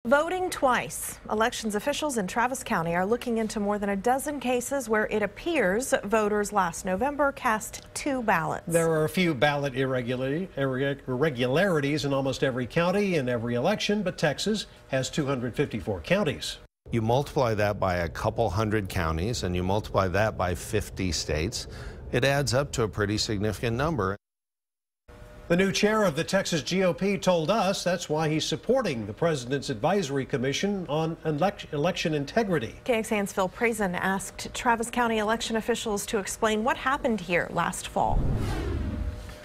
Voting twice. Elections officials in Travis County are looking into more than a dozen cases where it appears voters last November cast two ballots. There are a few ballot irregularities in almost every county in every election, but Texas has 254 counties. You multiply that by a couple hundred counties and you multiply that by 50 states, it adds up to a pretty significant number. The new chair of the Texas GOP told us that's why he's supporting the president's advisory commission on election integrity. KXAN's Phil Prazin asked Travis County election officials to explain what happened here last fall.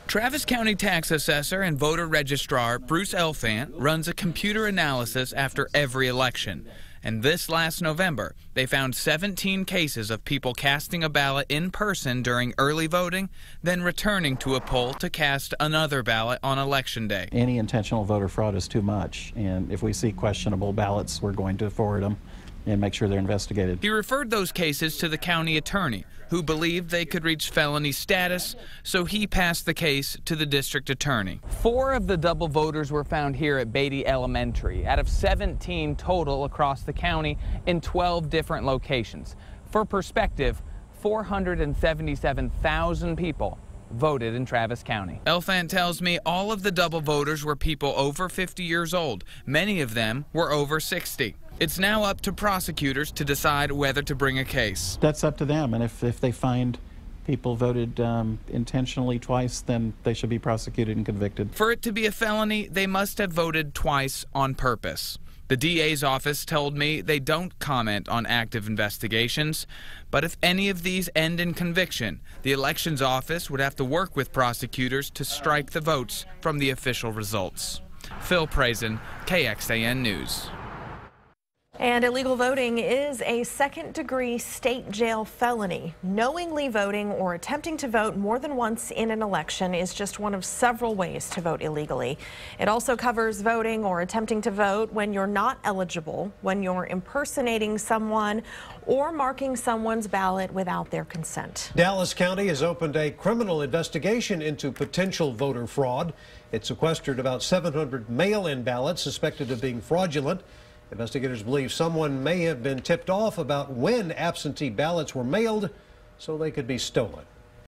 Travis County tax assessor and voter registrar Bruce Elfant runs a computer analysis after every election. And this last November, they found 17 cases of people casting a ballot in person during early voting, then returning to a poll to cast another ballot on Election Day. Any intentional voter fraud is too much, and if we see questionable ballots, we're going to forward them and make sure they're investigated. He referred those cases to the county attorney, who believed they could reach felony status, so he passed the case to the district attorney. 4 of the double voters were found here at Beatty Elementary, out of 17 total across the county in 12 different locations. For perspective, 477,000 people voted in Travis County. Elfant tells me all of the double voters were people over 50 years old. Many of them were over 60. It's now up to prosecutors to decide whether to bring a case. That's up to them, and if they find people voted intentionally twice, then they should be prosecuted and convicted. For it to be a felony, they must have voted twice on purpose. The DA's office told me they don't comment on active investigations, but if any of these end in conviction, the elections office would have to work with prosecutors to strike the votes from the official results. Phil Prazin, KXAN News. And illegal voting is a second-degree state jail felony. Knowingly voting or attempting to vote more than once in an election is just one of several ways to vote illegally. It also covers voting or attempting to vote when you're not eligible, when you're impersonating someone, or marking someone's ballot without their consent. Dallas County has opened a criminal investigation into potential voter fraud. It sequestered about 700 mail-in ballots suspected of being fraudulent. Investigators believe someone may have been tipped off about when absentee ballots were mailed so they could be stolen.